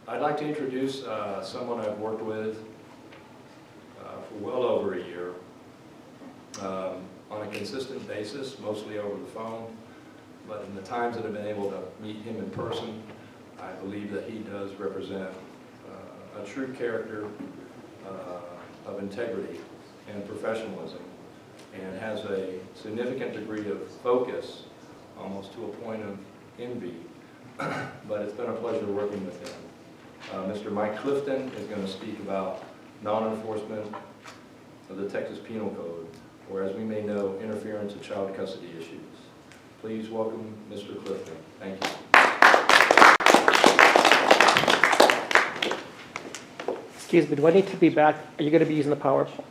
I'd like to introduce someone I've worked with for well over a year on a consistent basis, mostly over the phone, but in the times that I've been able to meet him in person, I believe that he does represent a true character of integrity and professionalism, and has a significant degree of focus, almost to a point of envy, but it's been a pleasure working with him. Mr. Mike Clifton is going to speak about non-enforcement of the Texas Penal Code, or as we may know, interference in child custody issues. Please welcome Mr. Clifton. Thank you. Excuse me, do I need to be back? Are you going to be using the PowerPoint?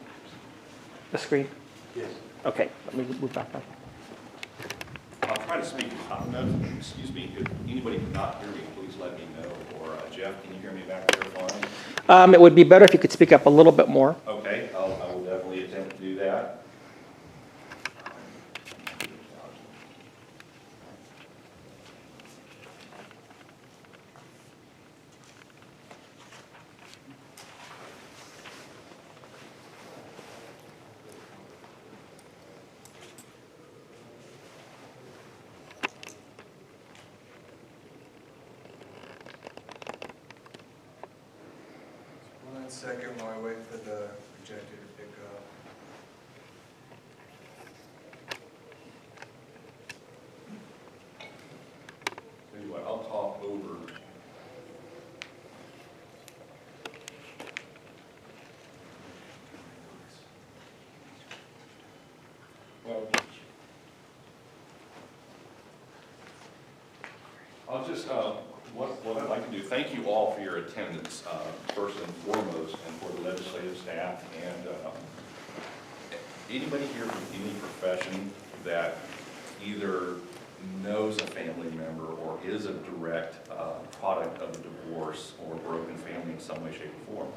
The screen? Yes. Okay, let me move back. I'll try to speak enough. Excuse me, if anybody cannot hear me, please let me know. Or Jeff, can you hear me back there fine? It would be better if you could speak up a little bit more. Okay, I will definitely attempt to do that. One second while I wait for the projector to pick up. Tell you what, I'll talk over. Well, I'll just, what I'd like to do, thank you all for your attendance, first and foremost, and for the legislative staff, and anybody here from any profession that either knows a family member or is a direct product of a divorce or a broken family in some way, shape, or form.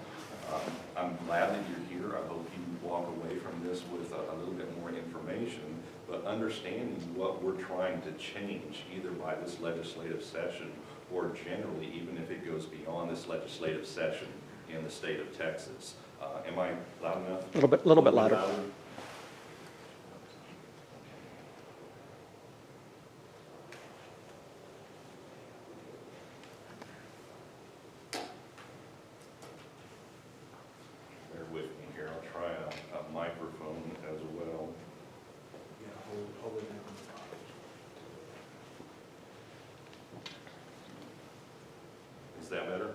I'm glad that you're here. I hope you walk away from this with a little bit more information, but understanding what we're trying to change, either by this legislative session or generally, even if it goes beyond this legislative session in the state of Texas. Am I loud enough? A little bit louder. Bear with me here. I'll try a microphone as well. Yeah, hold it down. Is that better?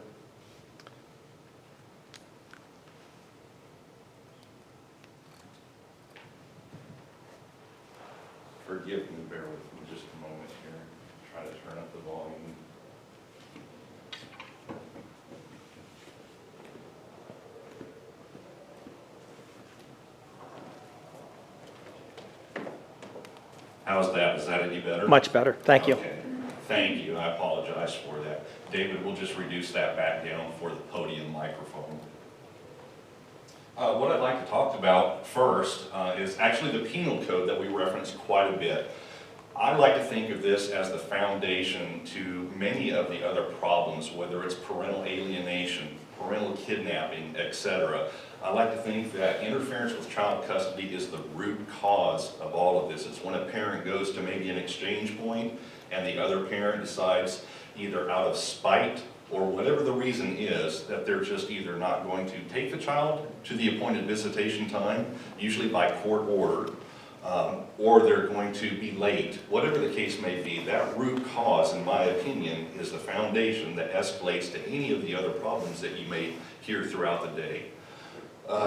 Forgive me, bear with me just a moment here. Try to turn up the volume. How's that? Is that any better? Much better, thank you. Okay. Thank you. I apologize for that. David, we'll just reduce that back down for the podium microphone. What I'd like to talk about first is actually the penal code that we reference quite a bit. I like to think of this as the foundation to many of the other problems, whether it's parental alienation, parental kidnapping, etc. I like to think that interference with child custody is the root cause of all of this. It's when a parent goes to maybe an exchange point and the other parent decides, either out of spite or whatever the reason is, that they're just either not going to take the child to the appointed visitation time, usually by court order, or they're going to be late. Whatever the case may be, that root cause, in my opinion, is the foundation that escalates to any of the other problems that you may hear throughout the day.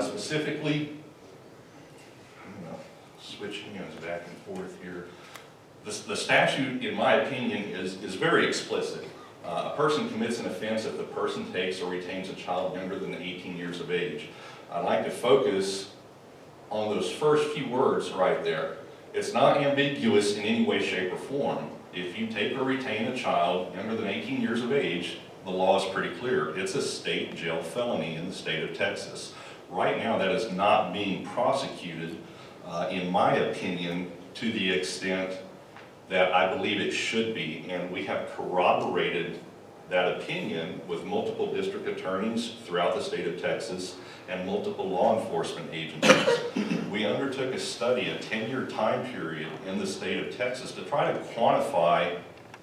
Specifically, I'm going to switch hands back and forth here. The statute, in my opinion, is very explicit. A person commits an offense if the person takes or retains a child younger than 18 years of age. I'd like to focus on those first few words right there. It's not ambiguous in any way, shape, or form. If you take or retain a child younger than 18 years of age, the law is pretty clear. It's a state jail felony in the state of Texas. Right now, that is not being prosecuted, in my opinion, to the extent that I believe it should be, and we have corroborated that opinion with multiple district attorneys throughout the state of Texas and multiple law enforcement agencies. We undertook a study, a 10-year time period in the state of Texas to try to quantify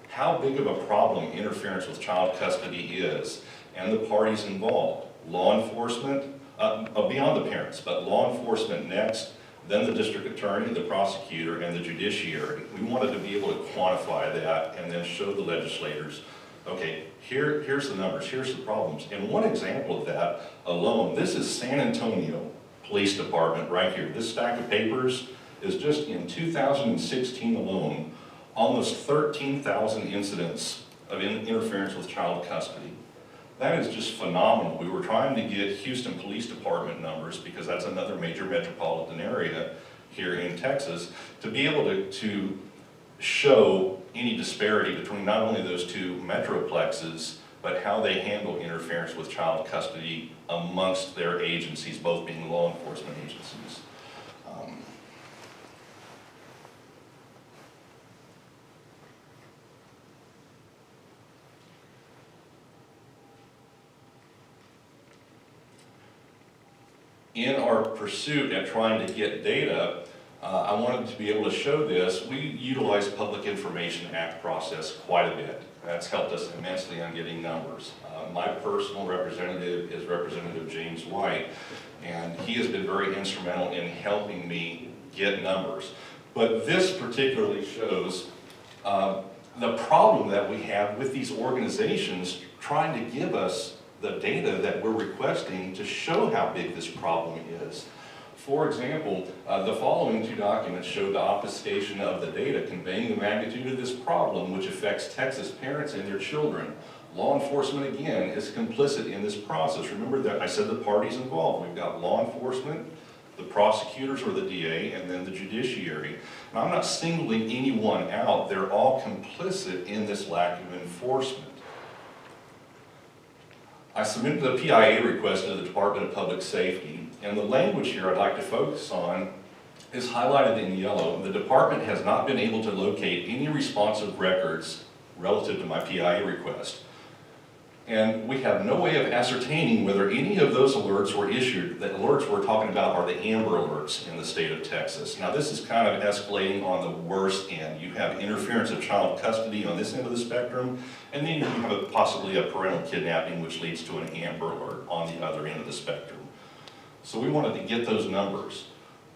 how big of a problem interference with child custody is and the parties involved. Law enforcement, beyond the parents, but law enforcement next, then the district attorney, the prosecutor, and the judiciary. We wanted to be able to quantify that and then show the legislators, okay, here's the numbers, here's the problems. And one example of that alone, this is San Antonio Police Department right here. This stack of papers is just in 2016 alone, almost 13,000 incidents of interference with child custody. That is just phenomenal. We were trying to get Houston Police Department numbers because that's another major metropolitan area here in Texas to be able to show any disparity between not only those two metroplexes, but how they handle interference with child custody amongst their agencies, both being law enforcement agencies. In our pursuit at trying to get data, I wanted to be able to show this. We utilize Public Information Act process quite a bit. That's helped us immensely on getting numbers. My personal representative is Representative James White, and he has been very instrumental in helping me get numbers. But this particularly shows the problem that we have with these organizations trying to give us the data that we're requesting to show how big this problem is. For example, the following two documents show the obfuscation of the data conveying the magnitude of this problem which affects Texas parents and their children. Law enforcement, again, is complicit in this process. Remember that I said the parties involved. We've got law enforcement, the prosecutors or the DA, and then the judiciary. And I'm not singling anyone out. They're all complicit in this lack of enforcement. I submitted a PIA request to the Department of Public Safety, and the language here I'd like to focus on is highlighted in yellow. The department has not been able to locate any responsive records relative to my PIA request. And we have no way of ascertaining whether any of those alerts were issued. The alerts we're talking about are the Amber Alerts in the state of Texas. Now this is kind of escalating on the worst end. You have interference of child custody on this end of the spectrum, and then you have possibly a parental kidnapping which leads to an Amber Alert on the other end of the spectrum. So we wanted to get those numbers.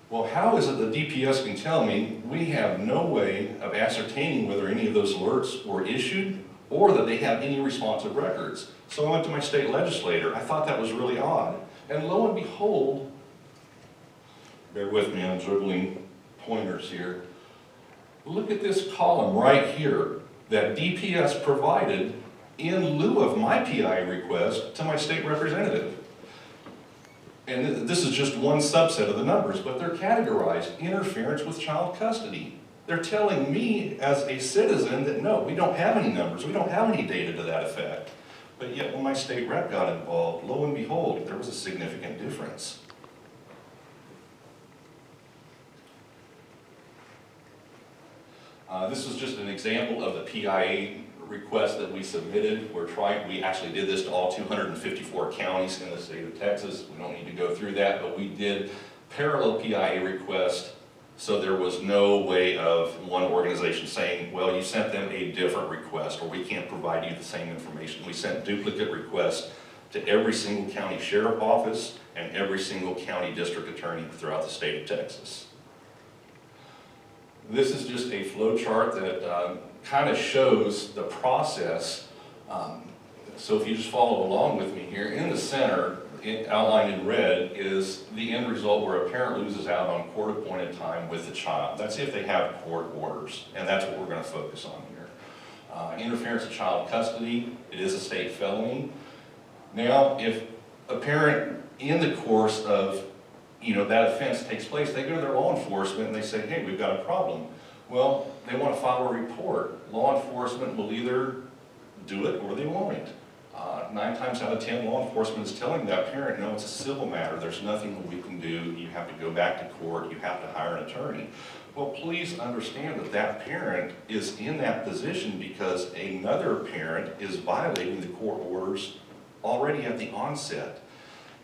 Well, how is it that DPS can tell me we have no way of ascertaining whether any of those alerts were issued or that they have any responsive records? So I went to my state legislator. I thought that was really odd. And lo and behold, bear with me, I'm juggling pointers here. Look at this column right here that DPS provided in lieu of my PI request to my state representative. And this is just one subset of the numbers, but they're categorized interference with child custody. They're telling me as a citizen that no, we don't have any numbers, we don't have any data to that effect. But yet when my state rep got involved, lo and behold, there was a significant difference. This is just an example of the PIA request that we submitted. We actually did this to all 254 counties in the state of Texas. We don't need to go through that, but we did parallel PIA request. So there was no way of one organization saying, well, you sent them a different request or we can't provide you the same information. We sent duplicate requests to every single county sheriff office and every single county district attorney throughout the state of Texas. This is just a flow chart that kind of shows the process. So if you just follow along with me here, in the center, outlined in red, is the end result where a parent loses out on court-appointed time with the child. That's if they have court orders, and that's what we're going to focus on here. Interference of child custody, it is a state felony. Now, if a parent in the course of that offense takes place, they go to their law enforcement and they say, hey, we've got a problem. Well, they want to file a report. Law enforcement will either do it or they won't. 9 times out of 10, law enforcement is telling that parent, no, it's a civil matter. There's nothing that we can do. You have to go back to court. You have to hire an attorney. Well, please understand that that parent is in that position because another parent is violating the court orders already at the onset.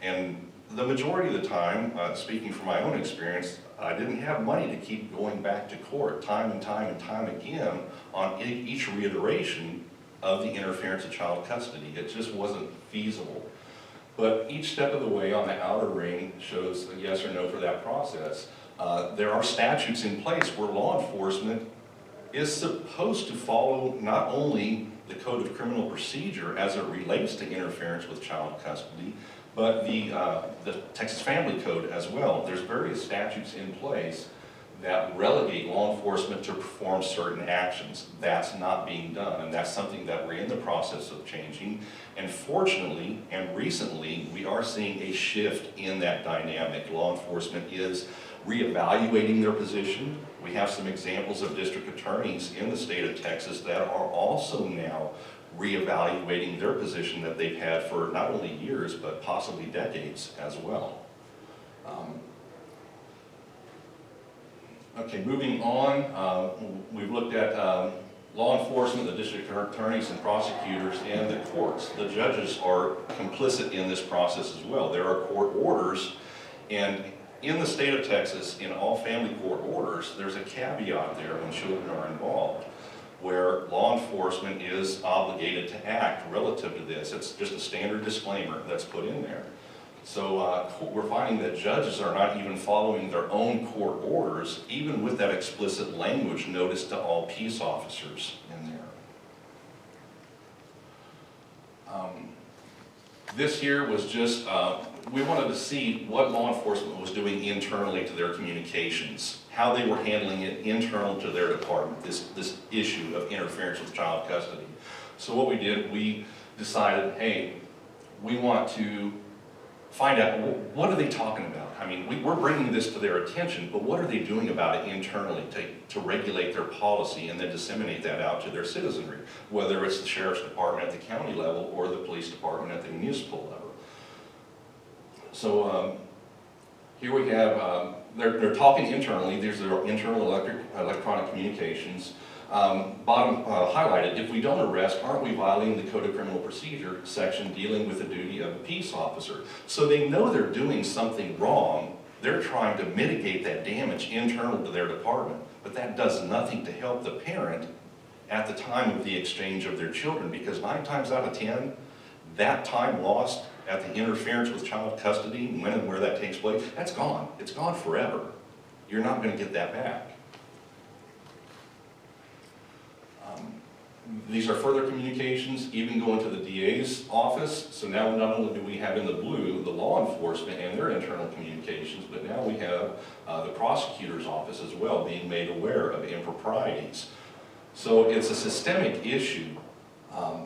And the majority of the time, speaking from my own experience, I didn't have money to keep going back to court time and time and time again on each reiteration of the interference of child custody. It just wasn't feasible. But each step of the way on the outer ring shows a yes or no for that process. There are statutes in place where law enforcement is supposed to follow not only the Code of Criminal Procedure as it relates to interference with child custody, but the Texas Family Code as well. There's various statutes in place that relegate law enforcement to perform certain actions. That's not being done, and that's something that we're in the process of changing. And fortunately, and recently, we are seeing a shift in that dynamic. Law enforcement is reevaluating their position. We have some examples of district attorneys in the state of Texas that are also now reevaluating their position that they've had for not only years, but possibly decades as well. Okay, moving on, we've looked at law enforcement, the district attorneys and prosecutors, and the courts. The judges are complicit in this process as well. There are court orders, and in the state of Texas, in all family court orders, there's a caveat there when children are involved, where law enforcement is obligated to act relative to this. It's just a standard disclaimer that's put in there. So we're finding that judges are not even following their own court orders, even with that explicit language notice to all peace officers in there. This here was just, we wanted to see what law enforcement was doing internally to their communications, how they were handling it internal to their department, this issue of interference with child custody. So what we did, we decided, hey, we want to find out, what are they talking about? I mean, we're bringing this to their attention, but what are they doing about it internally to regulate their policy and then disseminate that out to their citizenry, whether it's the sheriff's department at the county level or the police department at the municipal level. So here we have, they're talking internally. These are internal electronic communications. Bottom highlighted, if we don't arrest, aren't we violating the Code of Criminal Procedure section dealing with the duty of a peace officer? So they know they're doing something wrong. They're trying to mitigate that damage internal to their department, but that does nothing to help the parent at the time of the exchange of their children, because 9 times out of 10, that time lost at the interference with child custody, when and where that takes place, that's gone. It's gone forever. You're not going to get that back. These are further communications, even going to the DA's office. So now not only do we have in the blue the law enforcement and their internal communications, but now we have the prosecutor's office as well being made aware of improprieties. So it's a systemic issue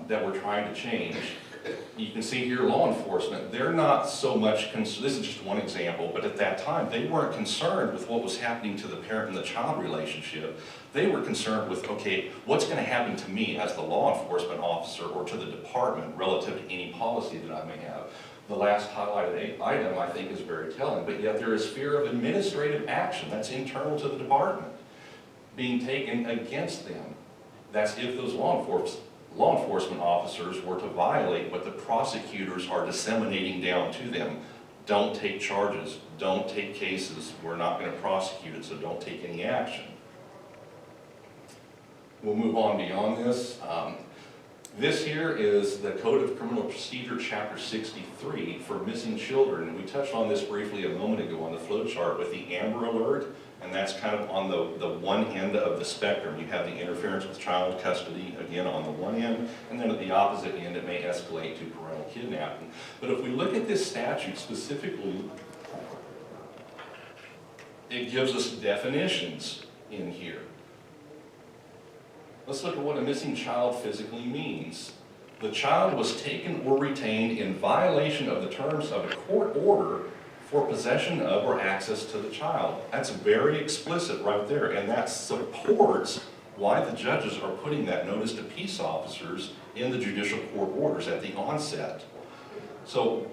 that we're trying to change. You can see here law enforcement, they're not so much, this is just one example, but at that time they weren't concerned with what was happening to the parent and the child relationship. They were concerned with, okay, what's going to happen to me as the law enforcement officer or to the department relative to any policy that I may have. The last highlighted item I think is very telling, but yet there is fear of administrative action that's internal to the department being taken against them. That's if those law enforcement officers were to violate what the prosecutors are disseminating down to them. Don't take charges, don't take cases, we're not going to prosecute it, so don't take any action. We'll move on beyond this. This here is the Code of Criminal Procedure, Chapter 63 for missing children. And we touched on this briefly a moment ago on the flow chart with the Amber Alert, and that's kind of on the one end of the spectrum. You have the interference with child custody, again, on the one end, and then at the opposite end, it may escalate to parental kidnapping. But if we look at this statute specifically, it gives us definitions in here. Let's look at what a missing child physically means. The child was taken or retained in violation of the terms of a court order for possession of or access to the child. That's very explicit right there, and that supports why the judges are putting that notice to peace officers in the judicial court orders at the onset. So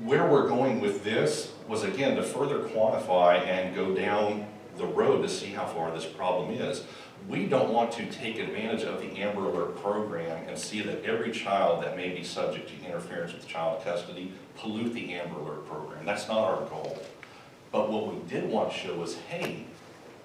where we're going with this was, again, to further quantify and go down the road to see how far this problem is. We don't want to take advantage of the Amber Alert program and see that every child that may be subject to interference with child custody pollute the Amber Alert program. That's not our goal. But what we did want to show is, hey,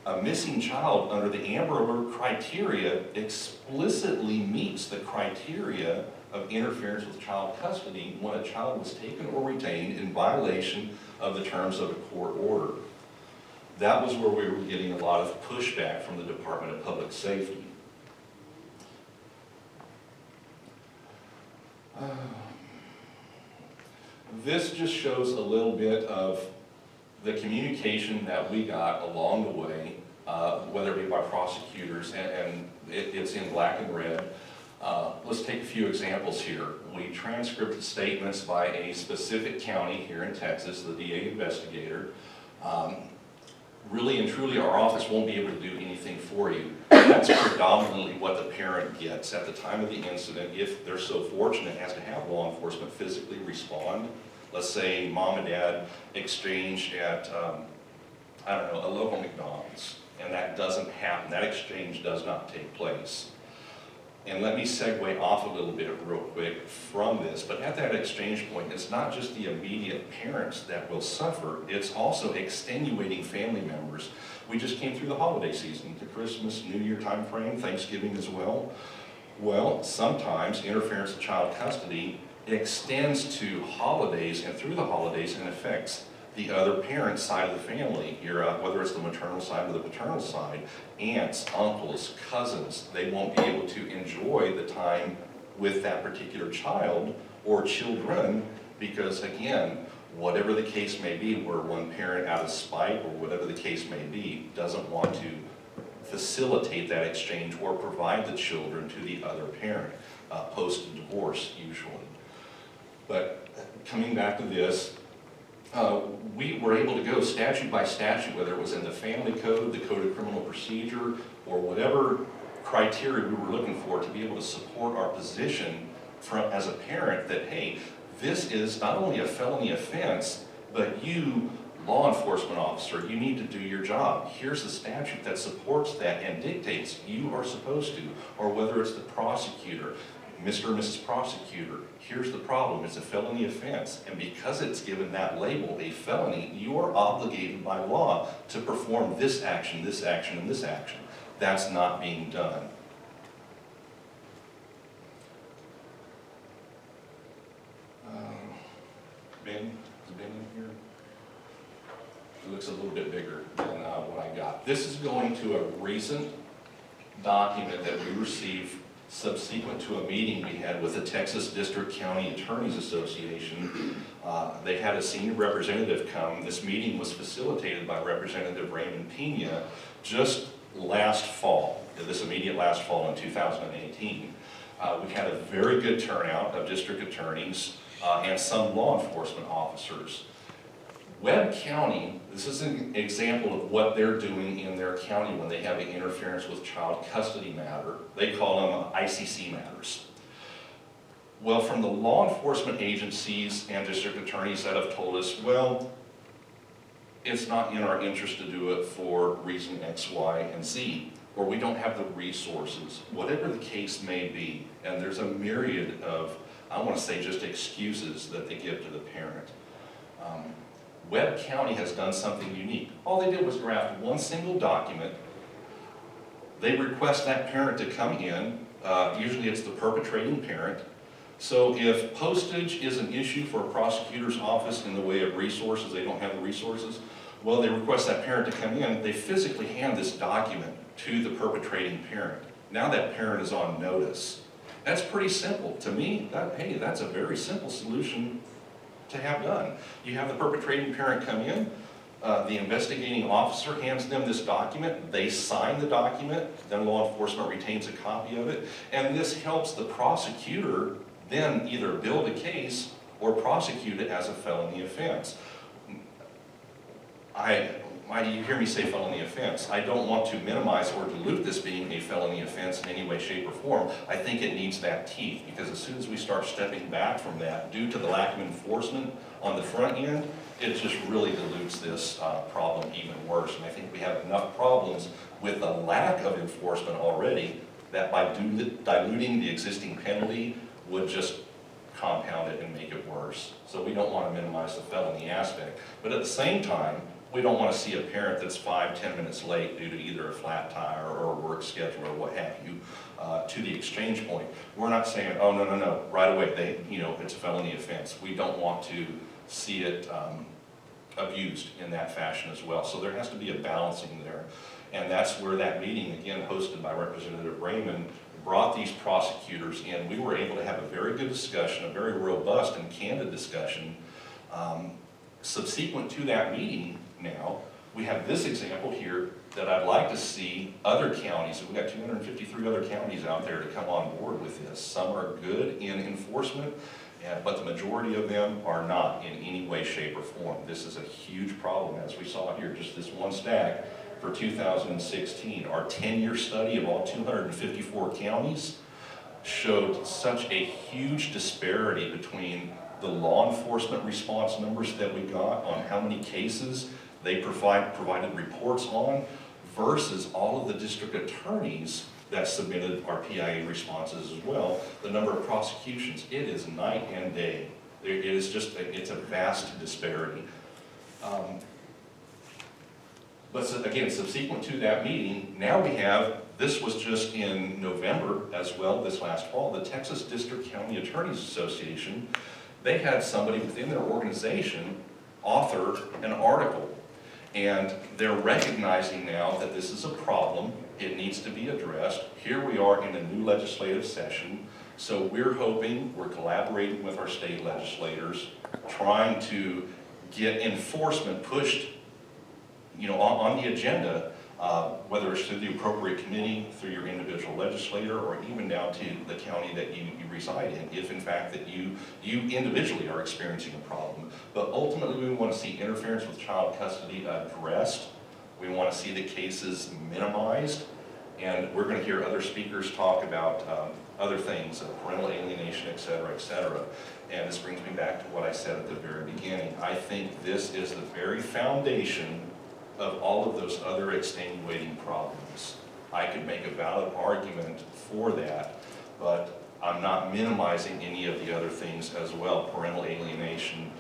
a missing child under the Amber Alert criteria explicitly meets the criteria of interference with child custody when a child was taken or retained in violation of the terms of a court order. That was where we were getting a lot of pushback from the Department of Public Safety. This just shows a little bit of the communication that we got along the way, whether it be by prosecutors, and it's in black and red. Let's take a few examples here. We transcribed statements by a specific county here in Texas, the DA investigator. Really and truly, our office won't be able to do anything for you. That's predominantly what the parent gets at the time of the incident, if they're so fortunate as to have law enforcement physically respond. Let's say mom and dad exchanged at, I don't know, a local McDonald's, and that doesn't happen. That exchange does not take place. And let me segue off a little bit real quick from this, but at that exchange point, it's not just the immediate parents that will suffer, it's also extenuating family members. We just came through the holiday season, the Christmas, New Year time frame, Thanksgiving as well. Well, sometimes interference with child custody extends to holidays and through the holidays and affects the other parent side of the family, whether it's the maternal side or the paternal side, aunts, uncles, cousins. They won't be able to enjoy the time with that particular child or children because, again, whatever the case may be, where one parent out of spite or whatever the case may be doesn't want to facilitate that exchange or provide the children to the other parent, post-divorce usually. But coming back to this, we were able to go statute by statute, whether it was in the family code, the code of criminal procedure, or whatever criteria we were looking for to be able to support our position as a parent that, hey, this is not only a felony offense, but you, law enforcement officer, you need to do your job. Here's the statute that supports that and dictates you are supposed to, or whether it's the prosecutor, Mr. or Mrs. Prosecutor, here's the problem, it's a felony offense, and because it's given that label, a felony, you are obligated by law to perform this action, and this action. That's not being done. Ben, is Ben in here? It looks a little bit bigger than what I got. This is going to a recent document that we received subsequent to a meeting we had with the Texas District County Attorneys Association. They had a senior representative come. This meeting was facilitated by Representative Raymond Pena just last fall, this immediate last fall in 2018. We had a very good turnout of district attorneys and some law enforcement officers. Webb County, this is an example of what they're doing in their county when they have an interference with child custody matter. They call them ICC matters. Well, from the law enforcement agencies and district attorneys that have told us, well, it's not in our interest to do it for reason X, Y, and Z, or we don't have the resources, whatever the case may be. And there's a myriad of, I want to say, just excuses that they give to the parent. Webb County has done something unique. All they did was draft one single document. They request that parent to come in. Usually it's the perpetrating parent. So if postage is an issue for a prosecutor's office in the way of resources, they don't have the resources, well, they request that parent to come in. They physically hand this document to the perpetrating parent. Now that parent is on notice. That's pretty simple. To me, hey, that's a very simple solution to have done. You have the perpetrating parent come in, the investigating officer hands them this document, they sign the document, then law enforcement retains a copy of it, and this helps the prosecutor then either build a case or prosecute it as a felony offense. you hear me say felony offense. I don't want to minimize or dilute this being a felony offense in any way, shape, or form. I think it needs that teeth, because as soon as we start stepping back from that, due to the lack of enforcement on the front end, it just really dilutes this problem even worse. And I think we have enough problems with the lack of enforcement already that by diluting the existing penalty would just compound it and make it worse. So we don't want to minimize the felony aspect. But at the same time, we don't want to see a parent that's 5-10 minutes late due to either a flat tire or a work schedule or what have you to the exchange point. We're not saying, oh, no, right away, it's a felony offense. We don't want to see it abused in that fashion as well. So there has to be a balancing there. And that's where that meeting, again, hosted by Representative Raymond, brought these prosecutors in. We were able to have a very good discussion, a very robust and candid discussion. Subsequent to that meeting now, we have this example here that I'd like to see other counties, we've got 253 other counties out there to come on board with this. Some are good in enforcement, but the majority of them are not in any way, shape, or form. This is a huge problem, as we saw here, just this one stack for 2016. Our 10-year study of all 254 counties showed such a huge disparity between the law enforcement response numbers that we got on how many cases they provided reports on versus all of the district attorneys that submitted our PIA responses as well. The number of prosecutions, it is night and day. It is just, it's a vast disparity. But so again, subsequent to that meeting, now we have, this was just in November as well, this last fall, the Texas District County Attorneys Association, they had somebody within their organization author an article. And they're recognizing now that this is a problem, it needs to be addressed. Here we are in a new legislative session, so we're hoping, we're collaborating with our state legislators, trying to get enforcement pushed on the agenda, whether it's through the appropriate committee, through your individual legislator, or even down to the county that you reside in, if in fact that you individually are experiencing a problem. But ultimately, we want to see interference with child custody addressed. We want to see the cases minimized. And we're going to hear other speakers talk about other things, parental alienation, et cetera, And this brings me back to what I said at the very beginning. I think this is the very foundation of all of those other extenuating problems. I could make a valid argument for that, but I'm not minimizing any of the other things as well. Parental alienation,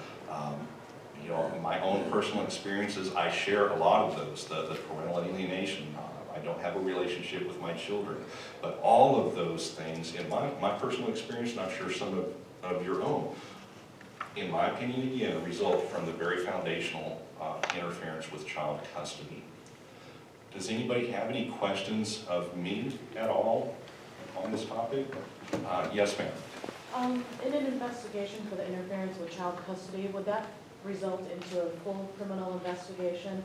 my own personal experiences, I share a lot of those, the parental alienation. I don't have a relationship with my children, but all of those things, in my personal experience, and I'm sure some of your own, in my opinion, again, result from the very foundational interference with child custody. Does anybody have any questions of me at all on this topic? Yes, ma'am. In an investigation for the interference with child custody, would that result into a full criminal investigation?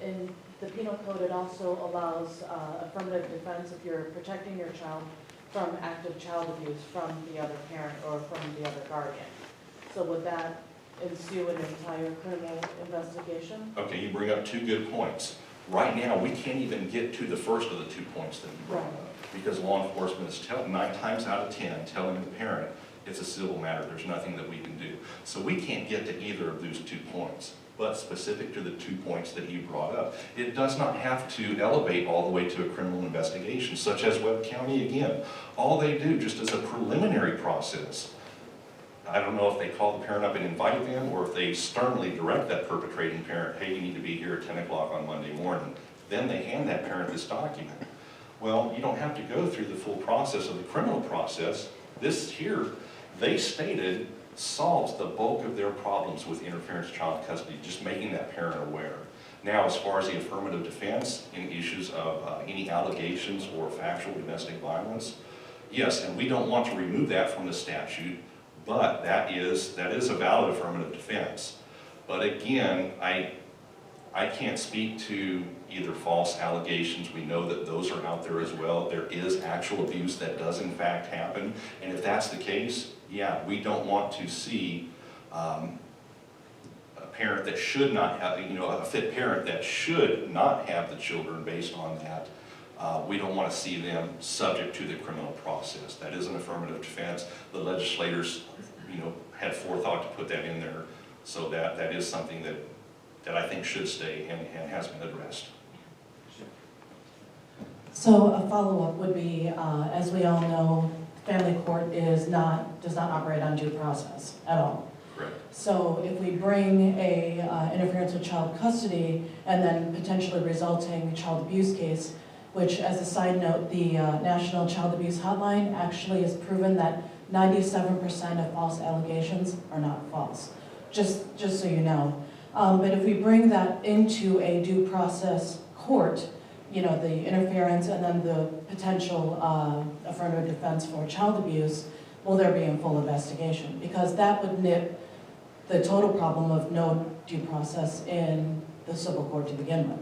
In the Penal Code, it also allows affirmative defense if you're protecting your child from active child abuse from the other parent or from the other guardian. So would that ensue an entire criminal investigation? Okay, you bring up two good points. Right now, we can't even get to the first of the 2 points that you brought up, because law enforcement is 9 times out of 10 telling the parent it's a civil matter, there's nothing that we can do. So we can't get to either of those 2 points. But specific to the 2 points that you brought up, it does not have to elevate all the way to a criminal investigation, such as Webb County again. All they do, just as a preliminary process, I don't know if they call the parent up and invite them, or if they sternly direct that perpetrating parent, hey, you need to be here at 10 o'clock on Monday morning. Then they hand that parent this document. Well, you don't have to go through the full process of the criminal process. This here, they stated, solves the bulk of their problems with interference with child custody, just making that parent aware. Now, as far as the affirmative defense in issues of any allegations or factual domestic violence, yes, and we don't want to remove that from the statute, but that is a valid affirmative defense. But again, I can't speak to either false allegations. We know that those are out there as well. There is actual abuse that does in fact happen. And if that's the case, yeah, we don't want to see parent that should not have, a fit parent that should not have the children based on that, we don't want to see them subject to the criminal process. That is an affirmative defense. The legislators, had forethought to put that in there, so that is something that I think should stay and has been addressed. So a follow-up would be, as we all know, family court does not operate on due process at all. Correct. So if we bring a interference with child custody and then potentially resulting child abuse case, which, as a side note, the National Child Abuse Hotline actually has proven that 97% of false allegations are not false, just so you know. But if we bring that into a due process court, the interference and then the potential affirmative defense for child abuse, will there be a full investigation? Because that would nip the total problem of no due process in the civil court to begin with.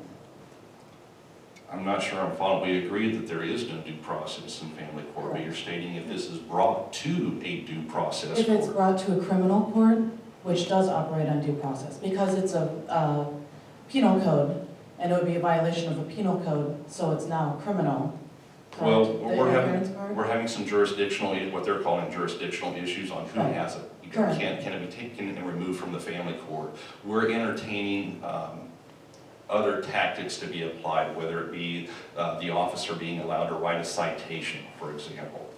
I'm not sure I'm following. We agreed that there is no due process in family court, but you're stating if this is brought to a due process If it's court. brought to a criminal court, which does operate on due process, because it's a penal code, and it would be a violation of a penal code, so it's now criminal. Well, correct? The interference part? we're having some jurisdictional, what they're calling jurisdictional issues on who Right. has it. Correct. Can it be taken and removed from the family court? We're entertaining other tactics to be applied, whether it be the officer being allowed to write a citation, for example,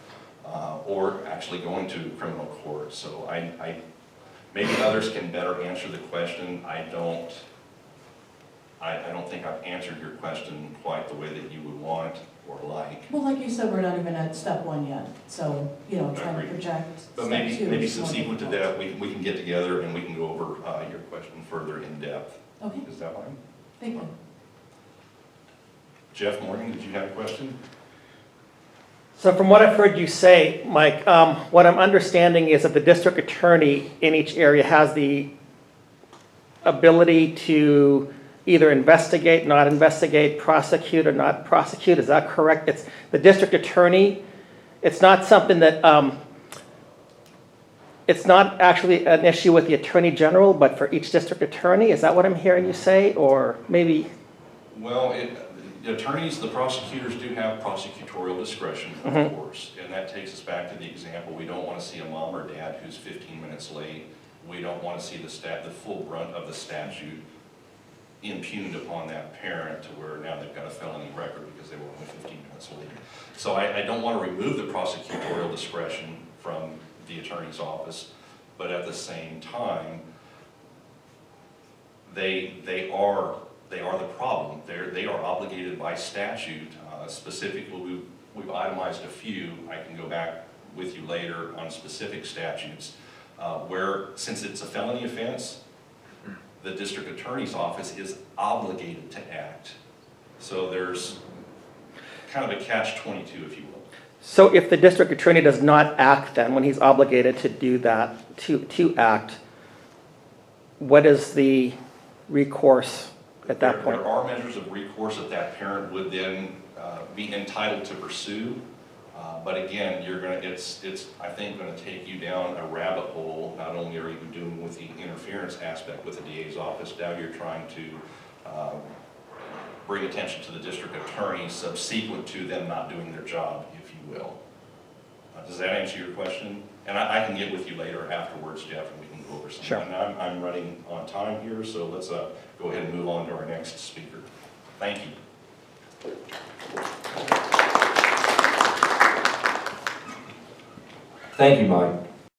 or actually going to criminal court. So maybe others can better answer the question. I don't think I've answered your question quite the way that you would want or like. Well, like you said, we're not even at step one yet, so, trying to Agreed. project But step two. maybe is more subsequent to difficult. that, we can get together and we can go over your question further in depth. Okay, Is that fine? thank you. Jeff Morgan, did you have a question? So from what I've heard you say, Mike, what I'm understanding is that the district attorney in each area has the ability to either investigate, not investigate, prosecute, or not prosecute. Is that correct? It's the district attorney. It's not something that, it's not actually an issue with the attorney general, but for each district attorney. Is that what I'm hearing you say? Or maybe? Well, the attorneys, the prosecutors do have prosecutorial discretion, of course, and that takes us back to the example. We don't want to see a mom or dad who's 15 minutes late. We don't want to see the full brunt of the statute impugned upon that parent to where now they've got a felony record because they were only 15 minutes late. So I don't want to remove the prosecutorial discretion from the attorney's office, but at the same time, they are the problem. They are obligated by statute. Specifically, we've itemized a few. I can go back with you later on specific statutes where, since it's a felony offense, the district attorney's office is obligated to act. So there's kind of a catch-22, if you will. So if the district attorney does not act then, when he's obligated to do that, to act, what is the recourse at that point? There are measures of recourse that that parent would then be entitled to pursue. But again, it's I think going to take you down a rabbit hole. Not only are you doing with the interference aspect with the DA's office, now you're trying to bring attention to the district attorney subsequent to them not doing their job, if you will. Does that answer your question? And I can get with you later afterwards, Jeff, and we can go over some. Sure. And I'm running on time here, so let's go ahead and move on to our next speaker. Thank you. Thank you, Mike.